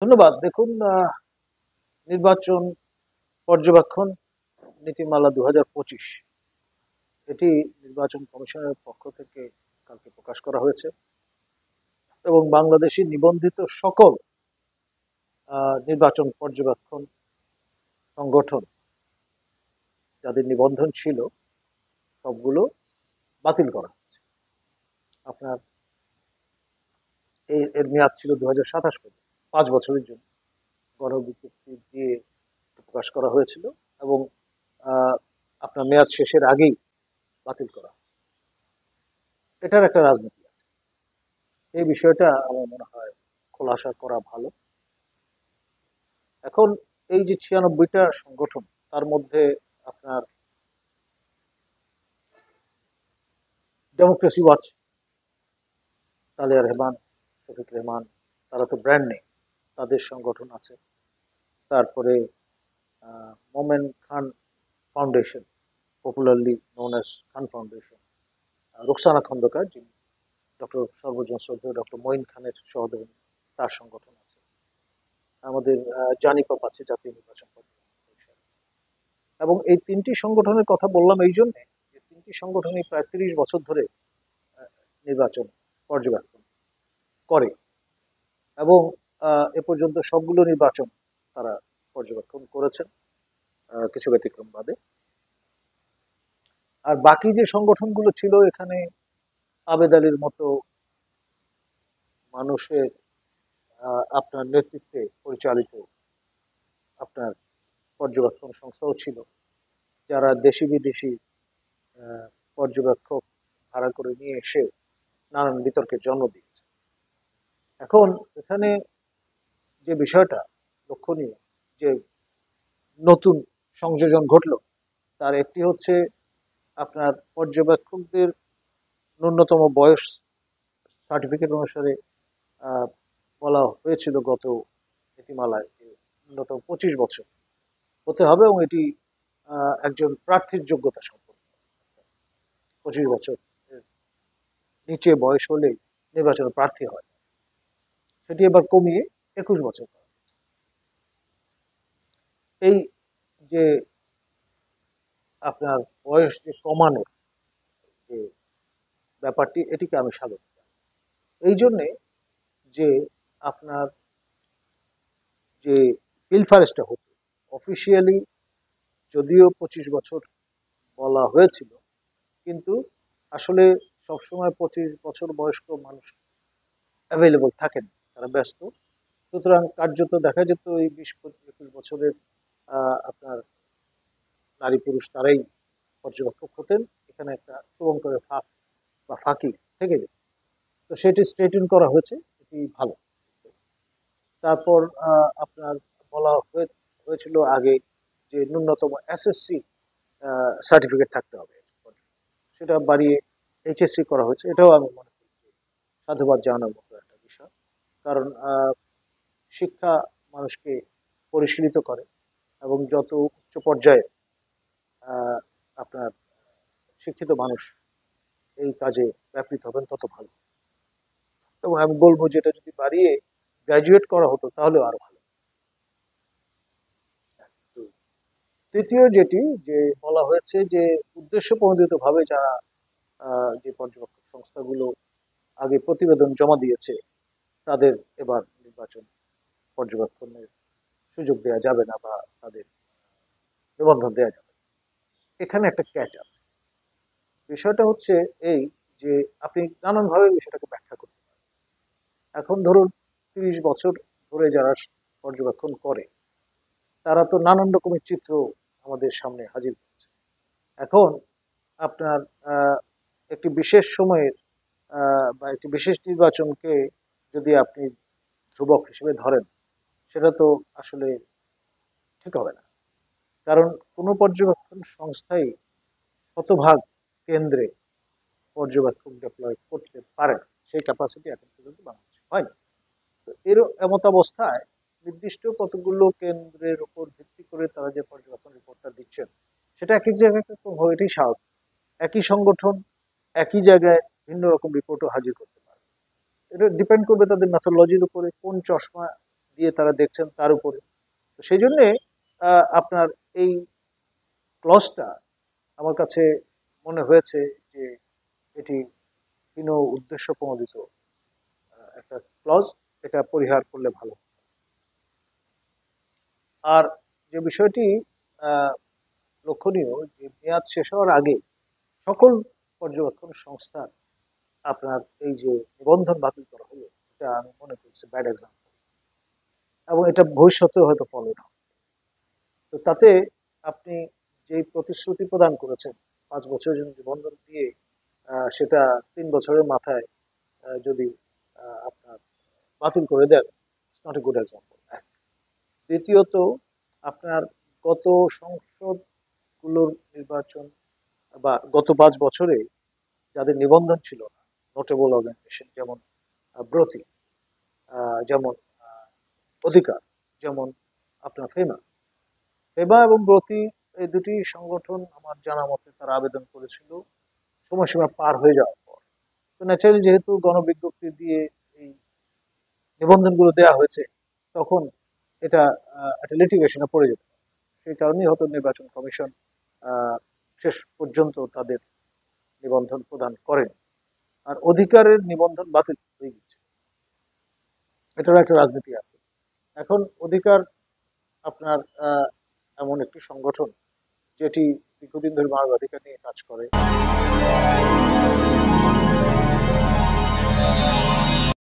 ধন্যবাদ। দেখুন, নির্বাচন পর্যবেক্ষণ নীতিমালা ২০২৫ এটি নির্বাচন কমিশনের পক্ষ থেকে কালকে প্রকাশ করা হয়েছে এবং বাংলাদেশি নিবন্ধিত সকল নির্বাচন পর্যবেক্ষণ সংগঠন যাদের নিবন্ধন ছিল সবগুলো বাতিল করা হয়েছে। আপনার এর মেয়াদ ছিল ২০২৭ পর্যন্ত, ৫ বছরের জন্য গণবিজ্ঞপ্তি দিয়ে প্রকাশ করা হয়েছিল এবং আহ, আপনার মেয়াদ শেষের আগেই বাতিল করা হয়। এটার একটা রাজনীতি আছে। এই বিষয়টা আমার মনে হয় খোলাসা করা ভালো। এখন এই যে ৯৬টা সংগঠন, তার মধ্যে আপনার ডেমোক্রেসি ওয়াচ, তালিয়া রহমান, শফিক রেহমান, তারা তো ব্র্যান্ড নেই, তাদের সংগঠন আছে। তারপরে মোমেন খান ফাউন্ডেশন, পপুলারলি নোন অ্যাজ খান ফাউন্ডেশন, রুকসানা খন্দকার, যিনি ডক্টর সর্বজন শ্রদ্ধেয় ডক্টর মঈন খানের সহধর্মী, তার সংগঠন আছে। আমাদের জানিকপ আছে, জাতীয় নির্বাচন পরিষদ। এবং এই তিনটি সংগঠনের কথা বললাম এই জন্যে যে তিনটি সংগঠনই প্রায় ৩০ বছর ধরে নির্বাচন পর্যবেক্ষণ করে এবং এ পর্যন্ত সবগুলো নির্বাচন তারা পর্যবেক্ষণ করেছেন, কিছু ব্যতিক্রম বাদে। আর বাকি যে সংগঠনগুলো ছিল, এখানে আবেদ আলীর মতো মানুষের আপনার নেতৃত্বে পরিচালিত আপনার পর্যবেক্ষণ সংস্থাও ছিল, যারা দেশি বিদেশি আহ, পর্যবেক্ষক ভাড়া করে নিয়ে এসে নানান বিতর্কের জন্ম দিয়েছে। এখন এখানে যে বিষয়টা লক্ষণীয়, যে নতুন সংযোজন ঘটল, তার একটি হচ্ছে আপনার পর্যবেক্ষকদের ন্যূনতম বয়স সার্টিফিকেট অনুসারে আহ, বলা হয়েছিল গত নীতিমালায় যে ন্যূনতম ২৫ বছর হতে হবে এবং এটি একজন প্রার্থীর যোগ্যতা সম্পন্ন। ২৫ বছর নিচে বয়স হলে নির্বাচনে প্রার্থী হয়, সেটি এবার কমিয়ে ২১ বছর করা হয়েছে। এই যে আপনার বয়স যে কমানোর যে ব্যাপারটি, এটিকে আমি স্বাগত জানাই। এই জন্যে যে আপনার যে প্রিফারেন্সটা হতো অফিসিয়ালি, যদিও ২৫ বছর বলা হয়েছিল, কিন্তু আসলে সবসময় ২৫ বছর বয়স্ক মানুষ অ্যাভেলেবল থাকেন, তারা ব্যস্ত। সুতরাং কার্যত দেখা যেত এই ২০-২১ বছরের আপনার নারী পুরুষ তারাই পর্যবেক্ষক হতেন। এখানে একটা শুভঙ্করের ফাঁক বা ফাঁকি থেকে যেত। তো সেটি স্ট্রেটেন করা হয়েছে, এটি ভালো। তারপর আপনার বলা হয়েছিল আগে যে ন্যূনতম এসএসসি সার্টিফিকেট থাকতে হবে, সেটা বাড়িয়ে এইচএসসি করা হয়েছে। এটাও আমি মনে করি যে সাধুবাদ জানানোর মতো একটা বিষয়, কারণ শিক্ষা মানুষকে পরিশীলিত করে এবং যত উচ্চ পর্যায়ে আহ, আপনার শিক্ষিত মানুষ এই কাজে ব্যাপৃত হবেন তত ভালো। এবং আমি বলবো যে এটা যদি বাড়িয়ে গ্র্যাজুয়েট করা হতো তাহলে আরো ভালো। তো তৃতীয় যেটি যে বলা হয়েছে যে উদ্দেশ্য প্রণোদিত ভাবে যারা যে পর্যবেক্ষক সংস্থাগুলো আগে প্রতিবেদন জমা দিয়েছে, তাদের এবার নির্বাচন পর্যবেক্ষণের সুযোগ দেওয়া যাবে না বা তাদের নিবন্ধন দেওয়া যাবে না। এখানে একটা ক্যাচ আছে। বিষয়টা হচ্ছে এই যে আপনি নানানভাবে বিষয়টাকে ব্যাখ্যা করতে পারেন। এখন ধরুন ৩০ বছর ধরে যারা পর্যবেক্ষণ করে, তারা তো নানান রকমের চিত্র আমাদের সামনে হাজির করছে। এখন আপনার একটি বিশেষ সময়ের বা একটি বিশেষ নির্বাচনকে যদি আপনি ধ্রুবক হিসেবে ধরেন, সেটা তো আসলে ঠিক হবে না। কারণ কোনো পর্যবেক্ষণ সংস্থাই শতভাগ কেন্দ্রে পর্যবেক্ষক ডিপ্লয় করতে পারে না, সেই ক্যাপাসিটি এখন পর্যন্ত বাংলাদেশে হয়নি। তো এর এমত অবস্থায় নির্দিষ্ট কতগুলো কেন্দ্রের উপর ভিত্তি করে তারা যে পর্যবেক্ষণ রিপোর্টটা দিচ্ছেন, সেটা এক এক জায়গায় হবে, এটাই স্বাভাবিক। একই সংগঠন একই জায়গায় ভিন্ন রকম রিপোর্টও হাজির করতে পারে। এটা ডিপেন্ড করবে তাদের মেথোলজির উপরে, কোন চশমা দিয়ে তারা দেখছেন তার উপরে। তো সেই জন্যে আপনার এই ক্লজটা আমার কাছে মনে হয়েছে যে এটি হীন উদ্দেশ্য প্রণোদিত একটা ক্লজ, এটা পরিহার করলে ভালো। আর যে বিষয়টি আহ, লক্ষণীয়, যে মেয়াদ শেষ হওয়ার আগে সকল পর্যবেক্ষণ সংস্থার আপনার এই যে নিবন্ধন বাতিল করা হলো, এটা আমি মনে করছি ব্যাড এক্সাম্পল, এবং এটা ভবিষ্যতে হয়তো ফলো না। তো তাতে আপনি যেই প্রতিশ্রুতি প্রদান করেছেন 5 বছরের জন্য নিবন্ধন দিয়ে, সেটা 3 বছরের মাথায় যদি আপনার বাতিল করে দেন, it's not a good example. দ্বিতীয়ত, আপনার গত সংসদগুলোর নির্বাচন বা গত 5 বছরে যাদের নিবন্ধন ছিল না, নোটেবল অর্গানাইজেশন যেমন ব্রতি, যেমন অধিকার, যেমন আপনার ফেবা এবং ব্রতি, এই দুটি সংগঠন আমার জানা মতে তারা আবেদন করেছিল সময়সীমা পার হয়ে যাওয়ার পর। তো ন্যাচারালি যেহেতু গণবিজ্ঞপ্তি দিয়ে এই নিবন্ধনগুলো দেওয়া হয়েছে, তখন এটা একটা লিটিগেশনে পড়ে যেত। সেই কারণেই হয়তো নির্বাচন কমিশন আহ, শেষ পর্যন্ত তাদের নিবন্ধন প্রদান করেন, আর অধিকারের নিবন্ধন বাতিল হয়ে গেছে। এটারও একটা রাজনীতি আছে। এখন অধিকার আপনার এমন একটি সংগঠন যেটি দীর্ঘদিন ধরে মানবাধিকার নিয়ে কাজ করে।